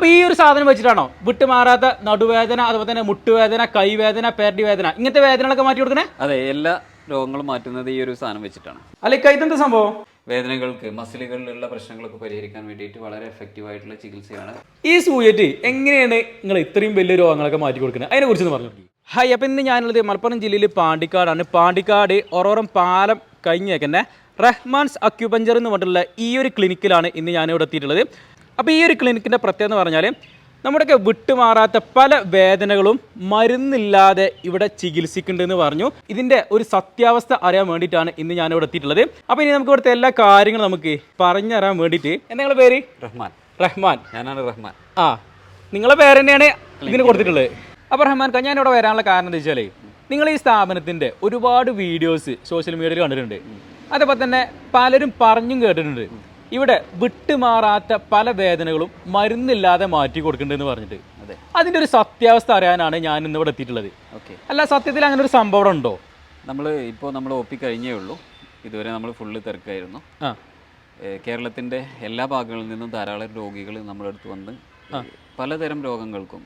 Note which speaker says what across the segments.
Speaker 1: അപ്പോൾ ഈ ഒരു സാധനം വെച്ചിട്ടാണോ വിട്ടുമാറാത്ത നടുവേദന, അതുപോലെ തന്നെ മുട്ടുവേദന, കൈവേദന, പേരടി വേദന, ഇങ്ങനത്തെ വേദനകളൊക്കെ മാറ്റി കൊടുക്കണേ?
Speaker 2: അതെ, എല്ലാ രോഗങ്ങളും മാറ്റുന്നത് ഈ ഒരു സാധനം വെച്ചിട്ടാണ്.
Speaker 1: അല്ലെ, ഇതെന്താ സംഭവം?
Speaker 2: വേദനകൾക്ക്, മസിലുകളിലുള്ള പ്രശ്നങ്ങളൊക്കെ പരിഹരിക്കാൻ വേണ്ടിയിട്ട് വളരെ എഫക്റ്റീവ് ആയിട്ടുള്ള ചികിത്സയാണ്
Speaker 1: ഈ സൂചിറ്റ്. എങ്ങനെയാണ് നിങ്ങൾ ഇത്രയും വലിയ രോഗങ്ങളൊക്കെ മാറ്റി കൊടുക്കുന്നത്? അതിനെ കുറിച്ച് പറഞ്ഞു. ഹായ്, അപ്പം ഇന്ന് ഞാനുള്ളത് മലപ്പുറം ജില്ലയിൽ പാണ്ടിക്കാടാണ്. പാണ്ടിക്കാട് ഒറോറം പാലം കഴിഞ്ഞേക്കന്നെ റഹ്മാൻസ് അക്യുപഞ്ചർ എന്ന് പറഞ്ഞിട്ടുള്ള ഈ ഒരു ക്ലിനിക്കിലാണ് ഇന്ന് ഞാനിവിടെ എത്തിയിട്ടുള്ളത്. അപ്പോൾ ഈ ഒരു ക്ലിനിക്കിൻ്റെ പ്രത്യേകത എന്ന് പറഞ്ഞാൽ നമ്മുടെയൊക്കെ വിട്ടുമാറാത്ത പല വേദനകളും മരുന്നില്ലാതെ ഇവിടെ ചികിത്സിക്കുന്നുണ്ടെന്ന് പറഞ്ഞു. ഇതിൻ്റെ ഒരു സത്യാവസ്ഥ അറിയാൻ വേണ്ടിയിട്ടാണ് ഇന്ന് ഞാനിവിടെ എത്തിയിട്ടുള്ളത്. അപ്പോൾ ഇനി നമുക്ക് ഇവിടുത്തെ എല്ലാ കാര്യങ്ങളും നമുക്ക് പറഞ്ഞു തരാൻ വേണ്ടിയിട്ട്. എന്തെങ്കിലും പേര്? റഹ്മാൻ.
Speaker 2: ഞാനാണ് റഹ്മാൻ.
Speaker 1: ആ, നിങ്ങളെ പേര് തന്നെയാണ് ഇതിന് കൊടുത്തിട്ടുള്ളത്. അപ്പോൾ റഹ്മാൻ, ഞാൻ ഇവിടെ വരാനുള്ള കാരണം എന്താ വെച്ചാൽ നിങ്ങൾ ഈ സ്ഥാപനത്തിൻ്റെ ഒരുപാട് വീഡിയോസ് സോഷ്യൽ മീഡിയയിൽ കണ്ടിട്ടുണ്ട്. അതേപോലെ തന്നെ പലരും പറഞ്ഞും കേട്ടിട്ടുണ്ട് ഇവിടെ വിട്ടുമാറാത്ത പല വേദനകളും മരുന്നില്ലാതെ മാറ്റി കൊടുക്കുന്നുണ്ടെന്ന് പറഞ്ഞിട്ട്. അതിൻ്റെ ഒരു സത്യാവസ്ഥ അറിയാനാണ് ഞാൻ ഇന്ന് ഇവിടെ എത്തിയിട്ടുള്ളത്. അല്ല, സത്യത്തിൽ അങ്ങനെ ഒരു സംഭവം ഉണ്ടോ?
Speaker 2: നമ്മൾ ഒപ്പി കഴിഞ്ഞേ ഉള്ളൂ. ഇതുവരെ നമ്മൾ ഫുള്ള് തിരക്കായിരുന്നു. കേരളത്തിൻ്റെ എല്ലാ ഭാഗങ്ങളിൽ നിന്നും ധാരാളം രോഗികൾ നമ്മുടെ അടുത്ത് വന്ന് പലതരം രോഗങ്ങൾക്കും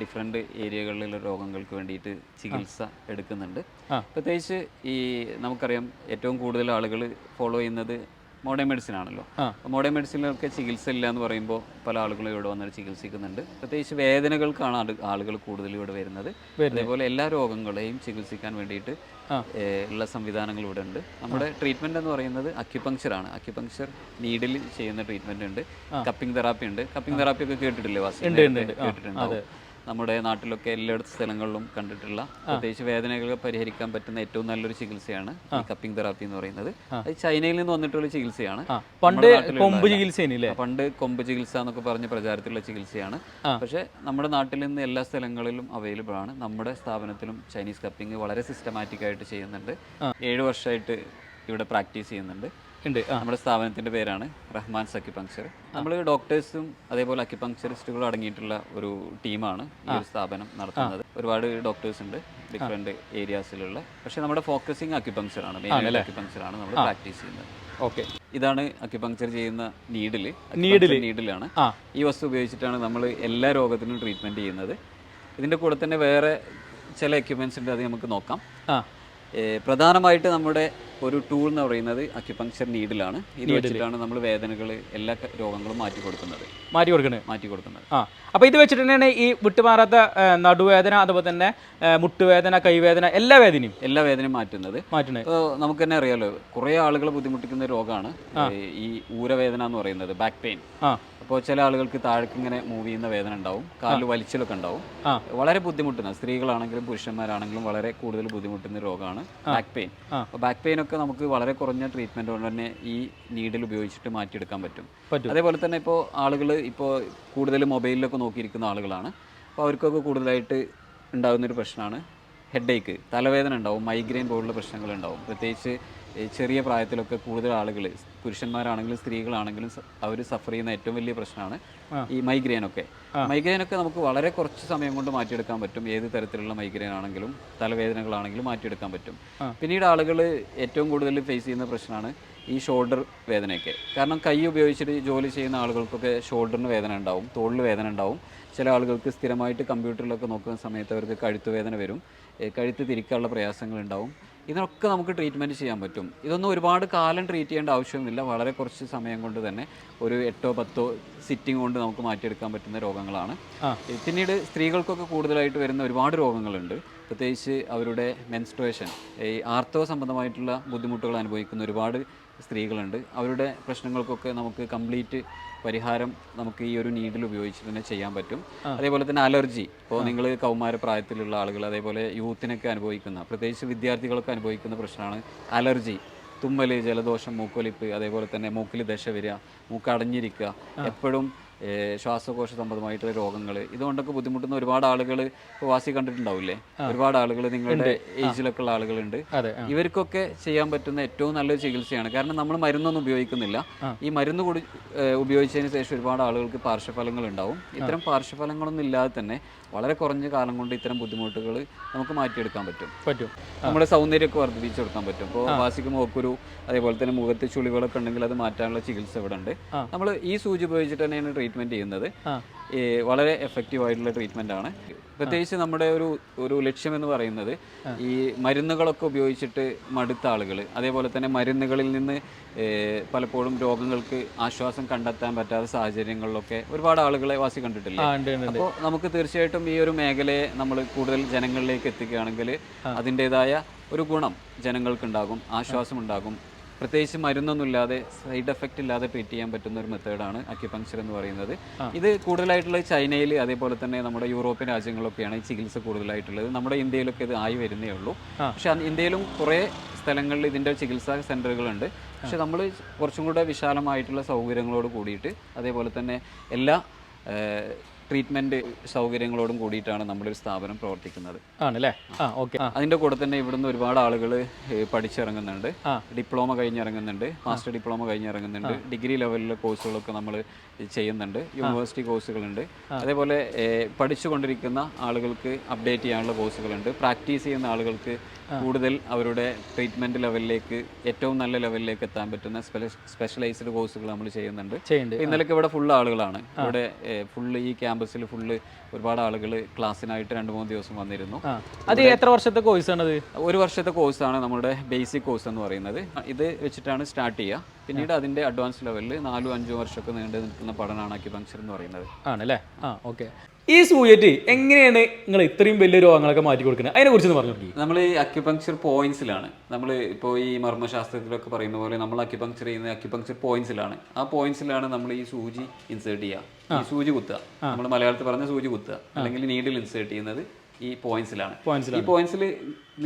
Speaker 2: ഡിഫറെൻ്റ് ഏരിയകളിലുള്ള രോഗങ്ങൾക്ക് വേണ്ടിയിട്ട് ചികിത്സ എടുക്കുന്നുണ്ട്. പ്രത്യേകിച്ച് നമുക്കറിയാം ഏറ്റവും കൂടുതൽ ആളുകൾ ഫോളോ ചെയ്യുന്നത് മോഡേൺ മെഡിസിൻ ആണല്ലോ. മോഡേൺ മെഡിസിനിലൊക്കെ ചികിത്സ ഇല്ല എന്ന് പറയുമ്പോൾ പല ആളുകളും ഇവിടെ വന്നിട്ട് ചികിത്സിക്കുന്നുണ്ട്. പ്രത്യേകിച്ച് വേദനകൾക്കാണ് ആളുകൾ കൂടുതൽ ഇവിടെ വരുന്നത്. അതേപോലെ എല്ലാ രോഗങ്ങളെയും ചികിത്സിക്കാൻ വേണ്ടിയിട്ട് ഉള്ള സംവിധാനങ്ങൾ ഇവിടെ ഉണ്ട്. നമ്മുടെ ട്രീറ്റ്മെന്റ് എന്ന് പറയുന്നത് അക്യുപങ്ക്ചറാണ്. അക്യുപങ്ക്ചർ നീഡിൽ ചെയ്യുന്ന ട്രീറ്റ്മെന്റ് ഉണ്ട്. കപ്പിംഗ് തെറാപ്പി ഉണ്ട്. കപ്പിംഗ് തെറാപ്പി ഒക്കെ കേട്ടിട്ടില്ലേ? കേട്ടിട്ടുണ്ടാവും. നമ്മുടെ നാട്ടിലൊക്കെ എല്ലായിടത്തും സ്ഥലങ്ങളിലും കണ്ടിട്ടുള്ള, പ്രത്യേകിച്ച് വേദനകളെ പരിഹരിക്കാൻ പറ്റുന്ന ഏറ്റവും നല്ലൊരു ചികിത്സയാണ് ഈ കപ്പിംഗ് തെറാപ്പി എന്ന് പറയുന്നത്. അത് ചൈനയിൽ നിന്ന് വന്നിട്ടുള്ള ചികിത്സയാണ്. പണ്ട് കൊമ്പ് ചികിത്സ എന്നൊക്കെ പറഞ്ഞ് പ്രചാരത്തിലുള്ള ചികിത്സയാണ്. പക്ഷെ നമ്മുടെ നാട്ടിൽ നിന്ന് എല്ലാ സ്ഥലങ്ങളിലും അവൈലബിൾ ആണ്. നമ്മുടെ സ്ഥാപനത്തിലും ചൈനീസ് കപ്പിംഗ് വളരെ സിസ്റ്റമാറ്റിക് ആയിട്ട് ചെയ്യുന്നുണ്ട്. 7 വർഷമായിട്ട് ഇവിടെ പ്രാക്ടീസ് ചെയ്യുന്നുണ്ട്. നമ്മുടെ സ്ഥാപനത്തിന്റെ പേരാണ് റഹ്മാൻസ് അക്യുപങ്ക്ചർ. നമ്മൾ ഡോക്ടേഴ്സും അതേപോലെ അക്യുപങ്ക്ചറിസ്റ്റുകളും അടങ്ങിയിട്ടുള്ള ഒരു ടീമാണ് ഈ ഒരു സ്ഥാപനം നടത്തുന്നത്. ഒരുപാട് ഡോക്ടേഴ്സ് ഉണ്ട് ഡിഫറെന്റ് ഏരിയാസിലുള്ള. പക്ഷെ നമ്മുടെ ഫോക്കസിങ് അക്യുപങ്ക്ചറാണ്, മെയിൻ അക്യുപങ്ക്ചറാണ് നമ്മൾ പ്രാക്ടീസ് ചെയ്യുന്നത്. ഇതാണ് അക്യുപങ്ക്ചർ ചെയ്യുന്ന നീഡിലാണ്. ഈ വസ്തു ഉപയോഗിച്ചിട്ടാണ് നമ്മൾ എല്ലാ രോഗത്തിനും ട്രീറ്റ്മെന്റ് ചെയ്യുന്നത്. ഇതിന്റെ കൂടെ തന്നെ വേറെ ചില എക്യുപ്മെന്റ്സ് ഉണ്ട്, അത് നമുക്ക് നോക്കാം. പ്രധാനമായിട്ട് നമ്മുടെ ഒരു ടൂൾ എന്ന് പറയുന്നത് അക്യുപങ്ക്ചർ നീഡിലാണ്. ഇത് വെച്ചിട്ടാണ് നമ്മൾ വേദനകൾ, എല്ലാ രോഗങ്ങളും മാറ്റി കൊടുക്കുന്നത്.
Speaker 1: അപ്പോൾ ഇത് വെച്ചിട്ട് തന്നെയാണ് ഈ വിട്ടുമാറാത്ത നടുവേദന, അതുപോലെ തന്നെ മുട്ടുവേദന, കൈവേദന, എല്ലാ വേദനയും മാറ്റുന്നത്. ഇപ്പോൾ നമുക്ക് തന്നെ അറിയാലോ, കുറേ ആളുകളെ ബുദ്ധിമുട്ടിക്കുന്ന രോഗമാണ് ഈ ഊരവേദന എന്ന് പറയുന്നത്, ബാക്ക് പെയിൻ. അപ്പോൾ ചില ആളുകൾക്ക് താഴേക്ക് ഇങ്ങനെ മൂവ് ചെയ്യുന്ന വേദന ഉണ്ടാവും, കാലിൽ വലിച്ചിലൊക്കെ ഉണ്ടാവും. വളരെ ബുദ്ധിമുട്ടുന്ന, സ്ത്രീകളാണെങ്കിലും പുരുഷന്മാരാണെങ്കിലും വളരെ കൂടുതൽ ബുദ്ധിമുട്ടുന്ന രോഗമാണ് ബാക്ക് പെയിൻ. അപ്പോൾ ബാക്ക് പെയിൻ ഒക്കെ നമുക്ക് വളരെ കുറഞ്ഞ ട്രീറ്റ്മെന്റ് കൊണ്ട് തന്നെ ഈ നീഡിൽ ഉപയോഗിച്ചിട്ട് മാറ്റിയെടുക്കാൻ പറ്റും. അതേപോലെ തന്നെ ഇപ്പോൾ ആളുകൾ കൂടുതൽ മൊബൈലിലൊക്കെ നോക്കിയിരിക്കുന്ന ആളുകളാണ്. അപ്പോൾ അവർക്കൊക്കെ കൂടുതലായിട്ട് ഉണ്ടാകുന്നൊരു പ്രശ്നമാണ് ഹെഡേക്ക്, തലവേദന ഉണ്ടാവും, മൈഗ്രെയിൻ പോലുള്ള പ്രശ്നങ്ങളുണ്ടാവും. പ്രത്യേകിച്ച് ചെറിയ പ്രായത്തിലൊക്കെ കൂടുതൽ ആളുകൾ, പുരുഷന്മാരാണെങ്കിലും സ്ത്രീകളാണെങ്കിലും, അവർ സഫർ ചെയ്യുന്ന ഏറ്റവും വലിയ പ്രശ്നമാണ് ഈ മൈഗ്രെയിനൊക്കെ. നമുക്ക് വളരെ കുറച്ച് സമയം കൊണ്ട് മാറ്റിയെടുക്കാൻ പറ്റും. ഏത് തരത്തിലുള്ള മൈഗ്രെയിൻ ആണെങ്കിലും തലവേദനകളാണെങ്കിലും മാറ്റിയെടുക്കാൻ പറ്റും. പിന്നീട് ആളുകൾ ഏറ്റവും കൂടുതൽ ഫേസ് ചെയ്യുന്ന പ്രശ്നമാണ് ഈ ഷോൾഡർ വേദനയൊക്കെ. കാരണം കൈ ഉപയോഗിച്ചിട്ട് ജോലി ചെയ്യുന്ന ആളുകൾക്കൊക്കെ ഷോൾഡറിന് വേദന ഉണ്ടാവും, തോളിൽ വേദന ഉണ്ടാവും. ചില ആളുകൾക്ക് സ്ഥിരമായിട്ട് കമ്പ്യൂട്ടറിലൊക്കെ നോക്കുന്ന സമയത്ത് അവർക്ക് കഴുത്ത് വേദന വരും, കഴുത്ത് തിരിക്കാനുള്ള പ്രയാസങ്ങളുണ്ടാവും. ഇതിനൊക്കെ നമുക്ക് ട്രീറ്റ്മെൻറ്റ് ചെയ്യാൻ പറ്റും. ഇതൊന്നും ഒരുപാട് കാലം ട്രീറ്റ് ചെയ്യേണ്ട ആവശ്യമൊന്നുമില്ല. വളരെ കുറച്ച് സമയം കൊണ്ട് തന്നെ ഒരു 8-10 സിറ്റിംഗ് കൊണ്ട് നമുക്ക് മാറ്റിയെടുക്കാൻ പറ്റുന്ന രോഗങ്ങളാണ്. പിന്നീട് സ്ത്രീകൾക്കൊക്കെ കൂടുതലായിട്ട് വരുന്ന ഒരുപാട് രോഗങ്ങളുണ്ട്. പ്രത്യേകിച്ച് അവരുടെ മെൻസ്ട്രുവേഷൻ, ഈ ആർത്തവ സംബന്ധമായിട്ടുള്ള ബുദ്ധിമുട്ടുകൾ അനുഭവിക്കുന്ന ഒരുപാട് സ്ത്രീകളുണ്ട്. അവരുടെ പ്രശ്നങ്ങൾക്കൊക്കെ നമുക്ക് കംപ്ലീറ്റ് പരിഹാരം നമുക്ക് ഈ ഒരു നീഡിൽ ഉപയോഗിച്ചിട്ട് തന്നെ ചെയ്യാൻ പറ്റും. അതേപോലെ തന്നെ അലർജി, ഇപ്പോൾ നിങ്ങൾ കൗമാര പ്രായത്തിലുള്ള ആളുകൾ, അതേപോലെ യൂത്തിനൊക്കെ അനുഭവിക്കുന്ന, പ്രത്യേകിച്ച് വിദ്യാർത്ഥികളൊക്കെ അനുഭവിക്കുന്ന പ്രശ്നമാണ് അലർജി. തുമ്മൽ, ജലദോഷം, മൂക്കൊലിപ്പ്, അതേപോലെ തന്നെ മൂക്കിൽ ദശ വരിക, മൂക്ക് അടഞ്ഞിരിക്കുക, എപ്പോഴും ശ്വാസകോശ സംബന്ധമായിട്ടുള്ള രോഗങ്ങൾ, ഇതുകൊണ്ടൊക്കെ ബുദ്ധിമുട്ടുന്ന ഒരുപാട് ആളുകൾ ഇപ്പോൾ വാസി കണ്ടിട്ടുണ്ടാവില്ലേ? ഒരുപാട് ആളുകൾ നിങ്ങളുടെ ഏജിലൊക്കെ ഉള്ള ആളുകളുണ്ട്. ഇവർക്കൊക്കെ ചെയ്യാൻ പറ്റുന്ന ഏറ്റവും നല്ലൊരു ചികിത്സയാണ്. കാരണം നമ്മൾ മരുന്നൊന്നും ഉപയോഗിക്കുന്നില്ല. ഈ മരുന്ന് കൂടി ഉപയോഗിച്ചതിന് ശേഷം ഒരുപാട് ആളുകൾക്ക് പാർശ്വഫലങ്ങൾ ഉണ്ടാവും. ഇത്തരം പാർശ്വഫലങ്ങളൊന്നും ഇല്ലാതെ തന്നെ വളരെ കുറഞ്ഞ കാലം കൊണ്ട് ഇത്തരം ബുദ്ധിമുട്ടുകൾ നമുക്ക് മാറ്റിയെടുക്കാൻ പറ്റും. നമ്മുടെ സൗന്ദര്യമൊക്കെ വർദ്ധിപ്പിച്ചെടുക്കാൻ പറ്റും. ഇപ്പോൾ വാസിക്ക് മോക്കുരു, അതേപോലെ തന്നെ മുഖത്ത് ചുളികളൊക്കെ ഉണ്ടെങ്കിൽ അത് മാറ്റാനുള്ള ചികിത്സ ഇവിടെ ഉണ്ട്. നമ്മൾ ഈ സൂചി ഉപയോഗിച്ചിട്ട് തന്നെയാണ്
Speaker 2: ട്രീറ്റ്മെൻറ്റ് ചെയ്യുന്നത് വളരെ എഫക്റ്റീവ് ആയിട്ടുള്ള ട്രീറ്റ്മെൻ്റ് ആണ്. പ്രത്യേകിച്ച് നമ്മുടെ ഒരു ലക്ഷ്യം എന്ന് പറയുന്നത് ഈ മരുന്നുകളൊക്കെ ഉപയോഗിച്ചിട്ട് മടുത്ത ആളുകൾ, അതേപോലെ തന്നെ മരുന്നുകളിൽ നിന്ന് പലപ്പോഴും രോഗങ്ങൾക്ക് ആശ്വാസം കണ്ടെത്താൻ പറ്റാത്ത സാഹചര്യങ്ങളിലൊക്കെ ഒരുപാട് ആളുകളെ വാസി കണ്ടിട്ടില്ല. അപ്പോൾ നമുക്ക് തീർച്ചയായിട്ടും ഈ ഒരു മേഖലയെ നമ്മൾ കൂടുതൽ ജനങ്ങളിലേക്ക് എത്തിക്കുകയാണെങ്കിൽ അതിൻ്റെതായ ഒരു ഗുണം ജനങ്ങൾക്കുണ്ടാകും, ആശ്വാസം ഉണ്ടാകും. പ്രത്യേകിച്ച് മരുന്നൊന്നുമില്ലാതെ സൈഡ് എഫക്റ്റ് ഇല്ലാതെ ട്രീറ്റ് ചെയ്യാൻ പറ്റുന്ന ഒരു മെത്തേഡാണ് അക്യുപങ്ക്ചർ എന്ന് പറയുന്നത്. ഇത് കൂടുതലായിട്ടുള്ളത് ചൈനയിൽ, അതേപോലെ തന്നെ നമ്മുടെ യൂറോപ്യൻ രാജ്യങ്ങളിലൊക്കെയാണ് ഈ ചികിത്സ കൂടുതലായിട്ടുള്ളത്. നമ്മുടെ ഇന്ത്യയിലൊക്കെ ഇത് ആയി വരുന്നേ ഉള്ളൂ. പക്ഷേ ഇന്ത്യയിലും കുറേ സ്ഥലങ്ങളിൽ ഇതിൻ്റെ ചികിത്സാ സെൻ്ററുകളുണ്ട്. പക്ഷെ നമ്മൾ കുറച്ചും കൂടെ വിശാലമായിട്ടുള്ള സൗകര്യങ്ങളോട് കൂടിയിട്ട്, അതേപോലെ തന്നെ എല്ലാ ട്രീറ്റ്മെൻറ്റ് സൗകര്യങ്ങളോടും കൂടിയിട്ടാണ് നമ്മുടെ ഒരു സ്ഥാപനം പ്രവർത്തിക്കുന്നത്.
Speaker 1: ആണല്ലേ? ഓക്കെ.
Speaker 2: അതിൻ്റെ കൂടെ തന്നെ ഇവിടുന്ന് ഒരുപാട് ആളുകൾ പഠിച്ചിറങ്ങുന്നുണ്ട്, ഡിപ്ലോമ കഴിഞ്ഞിറങ്ങുന്നുണ്ട്, മാസ്റ്റർ ഡിപ്ലോമ കഴിഞ്ഞിറങ്ങുന്നുണ്ട്, ഡിഗ്രി ലെവലിലെ കോഴ്സുകളൊക്കെ നമ്മൾ ചെയ്യുന്നുണ്ട്, യൂണിവേഴ്സിറ്റി കോഴ്സുകളുണ്ട്. അതേപോലെ പഠിച്ചുകൊണ്ടിരിക്കുന്ന ആളുകൾക്ക് അപ്ഡേറ്റ് ചെയ്യാനുള്ള കോഴ്സുകളുണ്ട്, പ്രാക്ടീസ് ചെയ്യുന്ന ആളുകൾക്ക് കൂടുതൽ അവരുടെ ട്രീറ്റ്മെൻറ്റ് ലെവലിലേക്ക്, ഏറ്റവും നല്ല ലെവലിലേക്ക് എത്താൻ പറ്റുന്ന സ്പെഷ്യലൈസ്ഡ് കോഴ്സുകൾ നമ്മൾ ചെയ്യുന്നുണ്ട്. ഇന്നലെയൊക്കെ ഇവിടെ ഫുള്ള് ആളുകളാണ്. ഇവിടെ ഫുള്ള് ഈ ക്യാമ്പസിൽ ഫുള്ള് ഒരുപാട് ആളുകൾ ക്ലാസ്സിനായിട്ട് 2-3 ദിവസം വന്നിരുന്നു.
Speaker 1: അത് എത്ര വർഷത്തെ കോഴ്സാണത്?
Speaker 2: 1 വർഷത്തെ കോഴ്സാണ് നമ്മുടെ ബേസിക് കോഴ്സ് എന്ന് പറയുന്നത്. ഇത് വെച്ചിട്ടാണ് സ്റ്റാർട്ട് ചെയ്യുക. പിന്നീട് അതിൻ്റെ അഡ്വാൻസ് ലെവലിൽ 4-5 വർഷമൊക്കെ നീണ്ടു നിൽക്കുന്ന പഠനമാണ് അക്യുപങ്ക്ചർ എന്ന് പറയുന്നത്.
Speaker 1: ആണല്ലേ? ഓക്കെ. ഈ സൂചിയിട്ട് എങ്ങനെയാണ് നിങ്ങൾ ഇത്രയും വലിയ രോഗങ്ങളൊക്കെ മാറ്റി കൊടുക്കുന്നത്? അതിനെ കുറിച്ച് പറഞ്ഞു.
Speaker 2: നമ്മൾ ഈ അക്യുപങ്ക്ചർ പോയിന്റ്സിലാണ്. നമ്മൾ ഇപ്പോൾ ഈ മർമ്മശാസ്ത്രത്തിലൊക്കെ പറയുന്ന പോലെ നമ്മൾ അക്യുപങ്ക്ചർ ചെയ്യുന്ന അക്യുപങ്ക്ചർ പോയിന്റ്സിലാണ്. ആ പോയിന്റ്സിലാണ് നമ്മൾ ഈ സൂചി ഇൻസേർട്ട് ചെയ്യുക, ഈ സൂചി കുത്തുക. നമ്മൾ മലയാളത്തിൽ പറഞ്ഞ സൂചി കുത്തുക, അല്ലെങ്കിൽ നീഡിൽ ഇൻസേർട്ട് ചെയ്യുന്നത് ഈ പോയിന്റ്സിലാണ്. ഈ പോയിന്റ്സിൽ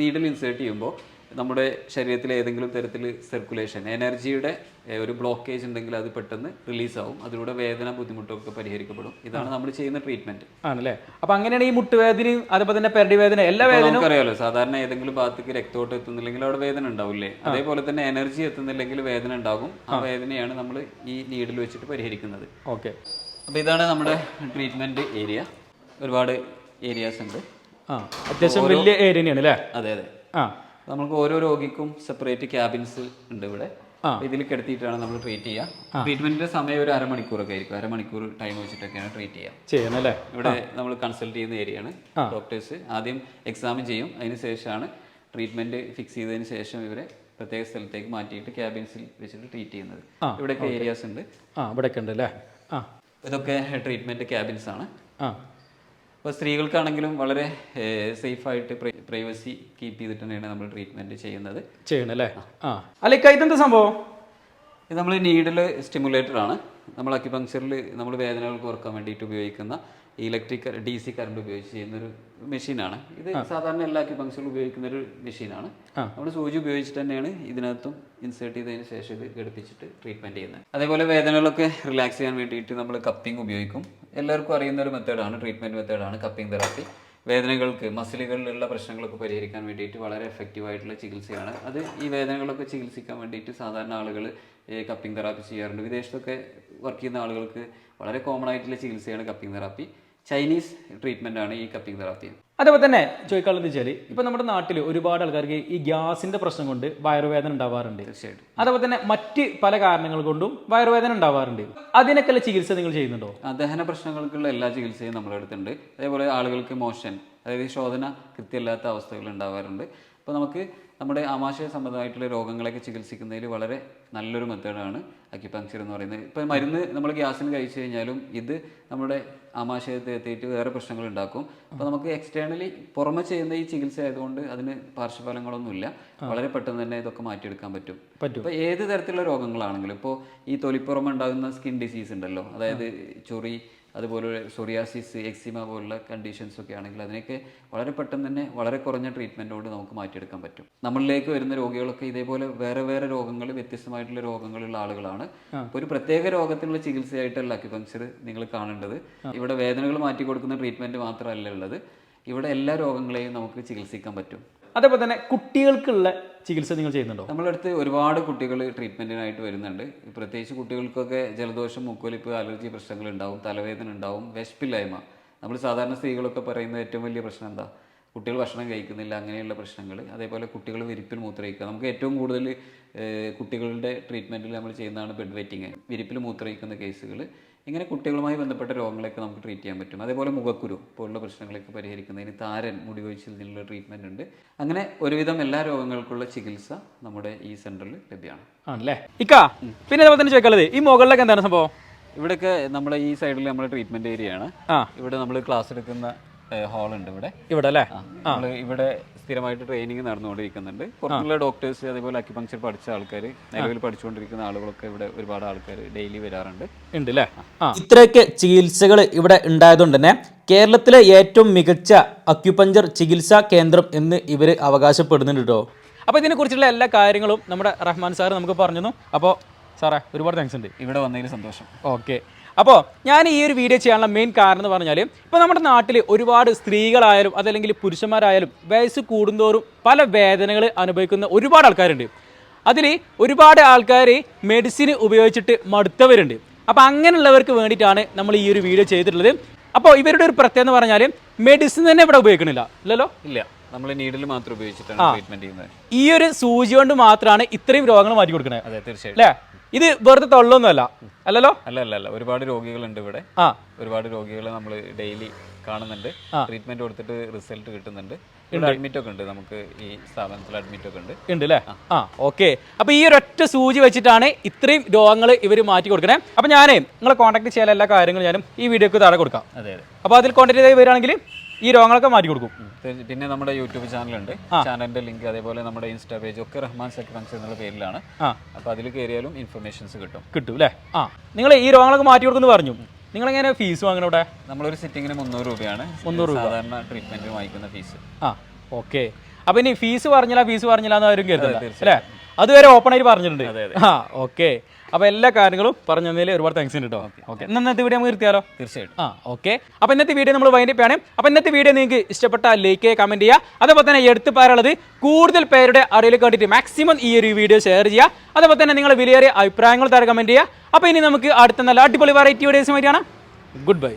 Speaker 2: നീഡിൽ ഇൻസേർട്ട് ചെയ്യുമ്പോൾ നമ്മുടെ ശരീരത്തിലെ ഏതെങ്കിലും തരത്തിൽ സർക്കുലേഷൻ, എനർജിയുടെ ഒരു ബ്ലോക്കേജ് ഉണ്ടെങ്കിൽ അത് പെട്ടെന്ന് റിലീസാവും. അതിലൂടെ വേദന, ബുദ്ധിമുട്ടൊക്കെ പരിഹരിക്കപ്പെടും. ഇതാണ് നമ്മൾ ചെയ്യുന്ന ട്രീറ്റ്മെന്റ്.
Speaker 1: ആണല്ലേ? അപ്പൊ അങ്ങനെയാണ് ഈ മുട്ടുവേദനയും അതുപോലെ തന്നെ പെരടി വേദന എല്ലാ വേദനയും
Speaker 2: നമുക്കറിയാലോ. സാധാരണ ഏതെങ്കിലും ഭാഗത്തേക്ക് രക്തോട്ടം എത്തുന്നില്ലെങ്കിൽ അവിടെ വേദന ഉണ്ടാവില്ലേ? അതേപോലെ തന്നെ എനർജി എത്തുന്നില്ലെങ്കിൽ വേദന ഉണ്ടാകും. ആ വേദനയാണ് നമ്മൾ ഈ നീഡിൽ വെച്ചിട്ട് പരിഹരിക്കുന്നത്.
Speaker 1: ഓക്കെ.
Speaker 2: അപ്പോൾ ഇതാണ് നമ്മുടെ ട്രീറ്റ്മെന്റ് ഏരിയ. ഒരുപാട് ഏരിയാസ് ഉണ്ട്.
Speaker 1: അത്യാവശ്യം വലിയ ഏരിയ തന്നെയാണ് അല്ലേ?
Speaker 2: അതെ അതെ. നമുക്ക് ഓരോ രോഗിക്കും സെപ്പറേറ്റ് ക്യാബിൻസ് ഉണ്ട് ഇവിടെ. ഇതിൽ കിടത്തിയിട്ടാണ് നമ്മൾ ട്രീറ്റ് ചെയ്യുക. ട്രീറ്റ്മെന്റിന്റെ സമയം ഒരു അരമണിക്കൂറൊക്കെ ആയിരിക്കും. അരമണിക്കൂർ ടൈം വെച്ചിട്ടൊക്കെയാണ് ട്രീറ്റ് ചെയ്യുക. ഇവിടെ നമ്മൾ കൺസൾട്ട് ചെയ്യുന്ന ഏരിയയാണ്. ഡോക്ടേഴ്സ് ആദ്യം എക്സാമിൻ ചെയ്യും. അതിന് ശേഷമാണ് ട്രീറ്റ്മെന്റ് ഫിക്സ് ചെയ്തതിന് ശേഷം ഇവരെ പ്രത്യേക സ്ഥലത്തേക്ക് മാറ്റിയിട്ട് ക്യാബിൻസിൽ വെച്ചിട്ട് ട്രീറ്റ് ചെയ്യുന്നത്. ഇവിടെയൊക്കെ ഏരിയാസ് ഉണ്ട്. ഇതൊക്കെ ട്രീറ്റ്മെന്റ് ക്യാബിൻസ് ആണ്. അപ്പോൾ സ്ത്രീകൾക്കാണെങ്കിലും വളരെ സേഫായിട്ട് പ്രൈവസി കീപ്പ് ചെയ്തിട്ട് തന്നെയാണ് നമ്മൾ ട്രീറ്റ്മെൻറ്റ് ചെയ്യണല്ലേ?
Speaker 1: ഇതെന്താ സംഭവം?
Speaker 2: ഇത് നമ്മൾ നീഡിൽ സ്റ്റിമുലേറ്ററാണ്. നമ്മൾ അക്യുപങ്ക്ചറിൽ നമ്മൾ വേദനകൾ കുറക്കാൻ വേണ്ടിയിട്ട് ഉപയോഗിക്കുന്ന ഇലക്ട്രിക് DC കറണ്ട് ഉപയോഗിച്ച് ചെയ്യുന്നൊരു മെഷീനാണ്. ഇത് സാധാരണ എല്ലാ അക്യുപങ്ക്ചറിലും ഉപയോഗിക്കുന്ന ഒരു മെഷീനാണ്. നമ്മൾ സൂചി ഉപയോഗിച്ചിട്ട് തന്നെയാണ് ഇതിനകത്തും ഇൻസേർട്ട് ചെയ്തതിന് ശേഷം ഇത് ഘടിപ്പിച്ചിട്ട് ട്രീറ്റ്മെൻറ്റ് ചെയ്യുന്നത്. അതേപോലെ വേദനകളൊക്കെ റിലാക്സ് ചെയ്യാൻ വേണ്ടിയിട്ട് നമ്മൾ കപ്പിംഗ് ഉപയോഗിക്കും. എല്ലാവർക്കും അറിയുന്ന ഒരു മെത്തേഡാണ്, ട്രീറ്റ്മെൻറ്റ് മെത്തേഡാണ് കപ്പിംഗ് തെറാപ്പി. വേദനകൾക്ക്, മസിലുകളിലുള്ള പ്രശ്നങ്ങളൊക്കെ പരിഹരിക്കാൻ വേണ്ടിയിട്ട് വളരെ എഫക്റ്റീവ് ആയിട്ടുള്ള ചികിത്സയാണ് അത്. ഈ വേദനകളൊക്കെ ചികിത്സിക്കാൻ വേണ്ടിയിട്ട് സാധാരണ ആളുകൾ കപ്പിംഗ് തെറാപ്പി ചെയ്യാറുണ്ട്. വിദേശത്തൊക്കെ വർക്ക് ചെയ്യുന്ന ആളുകൾക്ക് വളരെ കോമൺ ആയിട്ടുള്ള ചികിത്സയാണ് കപ്പിംഗ് തെറാപ്പി. ചൈനീസ് ട്രീറ്റ്മെന്റ് ആണ് ഈ കപ്പിംഗ് തെറാപ്പി.
Speaker 1: അതേപോലെ തന്നെ ചോദിക്കാനുള്ളത് വെച്ചാൽ ഇപ്പൊ നമ്മുടെ നാട്ടിൽ ഒരുപാട് ആൾക്കാർക്ക് ഈ ഗ്യാസിന്റെ പ്രശ്നം കൊണ്ട് വയറുവേദന ഉണ്ടാവാറുണ്ട്.
Speaker 2: തീർച്ചയായിട്ടും.
Speaker 1: അതേപോലെ തന്നെ മറ്റ് പല കാരണങ്ങൾ കൊണ്ടും വയറുവേദന ഉണ്ടാവാറുണ്ട്. അതിനൊക്കെയുള്ള ചികിത്സ നിങ്ങൾ ചെയ്യുന്നുണ്ടോ?
Speaker 2: ദഹന പ്രശ്നങ്ങൾക്കുള്ള എല്ലാ ചികിത്സയും നമ്മുടെ അടുത്തുണ്ട്. അതേപോലെ ആളുകൾക്ക് മോഷൻ, അതായത് ശോധന കൃത്യമല്ലാത്ത അവസ്ഥകൾ ഉണ്ടാവാറുണ്ട്. അപ്പോൾ നമുക്ക് നമ്മുടെ ആമാശയ സംബന്ധമായിട്ടുള്ള രോഗങ്ങളൊക്കെ ചികിത്സിക്കുന്നതിൽ വളരെ നല്ലൊരു മെത്തേഡാണ് അക്യുപങ്ക്ചർ എന്ന് പറയുന്നത്. ഇപ്പോൾ മരുന്ന് നമ്മൾ ഗ്യാസിന് കഴിച്ചു കഴിഞ്ഞാലും ഇത് നമ്മുടെ ആമാശയത്തെ എത്തിയിട്ട് വേറെ പ്രശ്നങ്ങൾ ഉണ്ടാക്കും. അപ്പോൾ നമുക്ക് എക്സ്റ്റേണലി പുറമെ ചെയ്യുന്ന ഈ ചികിത്സ ആയതുകൊണ്ട് അതിന് പാർശ്വഫലങ്ങളൊന്നുമില്ല. വളരെ പെട്ടെന്ന് തന്നെ ഇതൊക്കെ മാറ്റിയെടുക്കാൻ പറ്റും. ഇപ്പോൾ ഏത് തരത്തിലുള്ള രോഗങ്ങളാണെങ്കിലും, ഇപ്പോൾ ഈ തൊലിപ്പുറമെ ഉണ്ടാകുന്ന സ്കിൻ ഡിസീസ് ഉണ്ടല്ലോ, അതായത് ചൊറി, അതുപോലെ സോറിയാസിസ്, എക്സിമ പോലുള്ള കണ്ടീഷൻസ് ഒക്കെ ആണെങ്കിൽ അതിനൊക്കെ വളരെ പെട്ടെന്ന് തന്നെ വളരെ കുറഞ്ഞ ട്രീറ്റ്മെൻറ്റോട് നമുക്ക് മാറ്റിയെടുക്കാൻ പറ്റും. നമ്മളിലേക്ക് വരുന്ന രോഗികളൊക്കെ ഇതേപോലെ വേറെ വേറെ രോഗങ്ങൾ, വ്യത്യസ്തമായിട്ടുള്ള രോഗങ്ങളുള്ള ആളുകളാണ്. ഒരു പ്രത്യേക രോഗത്തിനുള്ള ചികിത്സയായിട്ടല്ല അക്യുപങ്ക്ചർ നിങ്ങൾ കാണേണ്ടത്. ഇവിടെ വേദനകൾ മാറ്റി കൊടുക്കുന്ന ട്രീറ്റ്മെൻറ്റ് മാത്രമല്ല ഉള്ളത്, ഇവിടെ എല്ലാ രോഗങ്ങളെയും നമുക്ക് ചികിത്സിക്കാൻ പറ്റും.
Speaker 1: അതേപോലെ തന്നെ കുട്ടികൾക്കുള്ള ചികിത്സ നിങ്ങൾ ചെയ്യുന്നുണ്ടോ?
Speaker 2: നമ്മളടുത്ത് ഒരുപാട് കുട്ടികൾ ട്രീറ്റ്മെൻറ്റിനായിട്ട് വരുന്നുണ്ട്. പ്രത്യേകിച്ച് കുട്ടികൾക്കൊക്കെ ജലദോഷം, മൂക്കൊലിപ്പ്, അലർജി പ്രശ്നങ്ങൾ ഉണ്ടാവും, തലവേദന ഉണ്ടാവും, വിശപ്പില്ലായ്മ. നമ്മൾ സാധാരണ സ്ത്രീകളൊക്കെ പറയുന്ന ഏറ്റവും വലിയ പ്രശ്നം എന്താ? കുട്ടികൾ ഭക്ഷണം കഴിക്കുന്നില്ല, അങ്ങനെയുള്ള പ്രശ്നങ്ങൾ. അതേപോലെ കുട്ടികൾ വിരിപ്പിൽ മൂത്രയിക്കുക. നമുക്ക് ഏറ്റവും കൂടുതൽ കുട്ടികളുടെ ട്രീറ്റ്മെൻറ്റിൽ നമ്മൾ ചെയ്യുന്നതാണ് ബെഡ് വെറ്റിങ്. വിരിപ്പിൽ മൂത്രയിക്കുന്ന കേസുകൾ ഇങ്ങനെ കുട്ടികളുമായി ബന്ധപ്പെട്ട രോഗങ്ങളൊക്കെ നമുക്ക് ട്രീറ്റ് ചെയ്യാൻ പറ്റും. അതേപോലെ മുഖക്കുരു പോലുള്ള പ്രശ്നങ്ങളൊക്കെ പരിഹരിക്കുന്നതിന് താരൻ, മുടി കൊഴിച്ചിലിനുള്ള ട്രീറ്റ്മെൻറ്റ് ഉണ്ട്. അങ്ങനെ ഒരുവിധം എല്ലാ രോഗങ്ങൾക്കുള്ള ചികിത്സ നമ്മുടെ ഈ സെൻറ്ററിൽ ലഭ്യമാണ്.
Speaker 1: ആണല്ലേ ഇക്ക? പിന്നെ അതുപോലെ തന്നെ ചോദിക്കാനുള്ളത്, ഈ മുകളിലൊക്കെ എന്താണ് സംഭവം?
Speaker 2: ഇവിടെയൊക്കെ നമ്മുടെ ഈ സൈഡിൽ നമ്മുടെ ട്രീറ്റ്മെൻറ്റ് ഏരിയ ആണ്. ഇവിടെ നമ്മൾ ക്ലാസ് എടുക്കുന്ന ഹാളുണ്ട് ഇവിടെ
Speaker 1: അല്ലേ?
Speaker 2: നമ്മൾ ഇവിടെ സ്ഥിരമായിട്ട് ട്രെയിനിങ് നടന്നുകൊണ്ടിരിക്കുന്നുണ്ട്. പുറത്തുള്ള ഡോക്ടേഴ്സ്, അതേപോലെ അക്യുപങ്ക്ചർ പഠിച്ച ആൾക്കാർ, നിലവിൽ പഠിച്ചുകൊണ്ടിരിക്കുന്ന ആളുകളൊക്കെ ഇവിടെ ഒരുപാട് ആൾക്കാർ ഡെയിലി വരാറുണ്ട്.
Speaker 1: ഉണ്ട് അല്ലേ? ഇത്രയൊക്കെ ചികിത്സകൾ ഇവിടെ ഉണ്ടായതുകൊണ്ട് തന്നെ കേരളത്തിലെ ഏറ്റവും മികച്ച അക്യുപഞ്ചർ ചികിത്സാ കേന്ദ്രം എന്ന് ഇവർ അവകാശപ്പെടുന്നുണ്ട് കേട്ടോ. അപ്പോൾ ഇതിനെക്കുറിച്ചുള്ള എല്ലാ കാര്യങ്ങളും നമ്മുടെ റഹ്മാൻ സാർ നമുക്ക് പറഞ്ഞു. അപ്പോൾ സാറേ ഒരുപാട് താങ്ക്സ് ഉണ്ട്.
Speaker 2: ഇവിടെ വന്നതിൽ സന്തോഷം.
Speaker 1: ഓക്കെ. അപ്പോൾ ഞാൻ ഈ ഒരു വീഡിയോ ചെയ്യാനുള്ള മെയിൻ കാരണം എന്ന് പറഞ്ഞാൽ, ഇപ്പോൾ നമ്മുടെ നാട്ടിൽ ഒരുപാട് സ്ത്രീകളായാലും അതല്ലെങ്കിൽ പുരുഷന്മാരായാലും വയസ്സ് കൂടുന്തോറും പല വേദനകൾ അനുഭവിക്കുന്ന ഒരുപാട് ആൾക്കാരുണ്ട്. അതിൽ ഒരുപാട് ആൾക്കാർ മെഡിസിൻ ഉപയോഗിച്ചിട്ട് മടുത്തവരുണ്ട്. അപ്പോൾ അങ്ങനെയുള്ളവർക്ക് വേണ്ടിയിട്ടാണ് നമ്മൾ ഈ ഒരു വീഡിയോ ചെയ്തിട്ടുള്ളത്. അപ്പോൾ ഇവരുടെ ഒരു പ്രത്യേകത എന്ന് പറഞ്ഞാൽ മെഡിസിൻ തന്നെ ഇവിടെ ഉപയോഗിക്കണില്ല. ഇല്ലല്ലോ?
Speaker 2: ഇല്ല, നമ്മൾ നീഡിൽ മാത്രം ഉപയോഗിച്ചിട്ടാണ് ട്രീറ്റ്മെന്റ് ചെയ്യുന്നത്.
Speaker 1: ഈ ഒരു സൂചി കൊണ്ട് മാത്രമാണ് ഇത്രയും രോഗങ്ങൾ മാറ്റി കൊടുക്കുന്നത്.
Speaker 2: അതെ, തീർച്ചയായും.
Speaker 1: അല്ലേ? ഇത് വെറുതെ തൊള്ളൊന്നുമല്ല, അല്ലല്ലോ?
Speaker 2: അല്ല, ഒരുപാട് രോഗികളുണ്ട് ഇവിടെ. ഒരുപാട് രോഗികളെ നമ്മൾ ഡെയിലി കാണുന്നുണ്ട്. ട്രീറ്റ്മെന്റ് കൊടുത്തിട്ട് റിസൾട്ട് കിട്ടുന്നുണ്ട്. അഡ്മിറ്റ് ഒക്കെ ഉണ്ട്, നമുക്ക് ഈ സ്ഥാപനത്തിൽ അഡ്മിറ്റ് ഒക്കെ ഉണ്ട്
Speaker 1: അല്ലേ? ഓക്കെ. അപ്പൊ ഈ ഒരൊറ്റ സൂചി വെച്ചിട്ടാണ് ഇത്രയും രോഗങ്ങൾ ഇവർ മാറ്റി കൊടുക്കണേ. അപ്പൊ ഞാനേ നിങ്ങളെ കോൺടാക്ട് ചെയ്യാൻ എല്ലാ കാര്യങ്ങളും ഞാനും ഈ വീഡിയോക്ക് താഴെ കൊടുക്കാം.
Speaker 2: അതെ.
Speaker 1: അപ്പൊ അതിൽ കോൺടാക്ട് ചെയ്ത് വരികയാണെങ്കിൽ ഈ രോഗങ്ങളൊക്കെ മാറ്റി കൊടുക്കും.
Speaker 2: പിന്നെ നമ്മുടെ യൂട്യൂബ് ചാനലുണ്ട്. ചാനലിന്റെ ലിങ്ക്, അതേപോലെ നമ്മുടെ ഇൻസ്റ്റാ പേജ് ഒക്കെ റഹ്മാൻ അക്യുപങ്ക്ചർ എന്നുള്ള പേരിലാണ്. അപ്പൊ അതിൽ കയറിയാലും ഇൻഫർമേഷൻസ് കിട്ടും
Speaker 1: അല്ലേ? നിങ്ങൾ ഈ രോഗങ്ങളൊക്കെ മാറ്റി കൊടുക്കുന്നു പറഞ്ഞു. നിങ്ങളെങ്ങനെ ഫീസ് വാങ്ങണം ഇവിടെ?
Speaker 2: നമ്മളൊരു സിറ്റിങ്ങിന് 300 രൂപയാണ് സാധാരണ ട്രീറ്റ്മെന്റ് വാങ്ങിക്കുന്ന ഫീസ്.
Speaker 1: ഓക്കെ. അപ്പൊ ഇനി ഫീസ് പറഞ്ഞില്ല എന്ന് ആരും കരുതില്ല അല്ലേ? അതുവരെ ഓപ്പൺ ആയിട്ട് പറഞ്ഞിട്ടുണ്ട്. ഓക്കെ. അപ്പോൾ എല്ലാ കാര്യങ്ങളും പറഞ്ഞു തന്നതിൽ ഒരുപാട് താങ്ക്സ് ഉണ്ട് കേട്ടോ. ഓക്കെ, ഇന്നത്തെ വീഡിയോ നമുക്ക് നിർത്തിയാലോ?
Speaker 2: തീർച്ചയായിട്ടും.
Speaker 1: ഓക്കെ. അപ്പോൾ ഇന്നത്തെ വീഡിയോ നമ്മൾ വൈൻഡപ്പ് ആണ്. അപ്പോൾ ഇന്നത്തെ വീഡിയോ നിങ്ങൾക്ക് ഇഷ്ടപ്പെട്ട ലൈക്ക് ചെയ്യുക, കമൻറ്റ് ചെയ്യുക. അതേപോലെ തന്നെ എടുത്ത് പറയാനുള്ളത് കൂടുതൽ പേരുടെ അറിവിലേക്ക് വേണ്ടിയിട്ട് മാക്സിമം ഈ ഒരു വീഡിയോ ഷെയർ ചെയ്യുക. അതേപോലെ തന്നെ നിങ്ങൾ വിലയേറിയ അഭിപ്രായങ്ങൾ താഴെ കമൻറ്റ് ചെയ്യുക. അപ്പോൾ ഇനി നമുക്ക് അടുത്ത നല്ല അടിപൊളി വെറൈറ്റി വീഡിയോസുമായിട്ടാണ്. Good bye.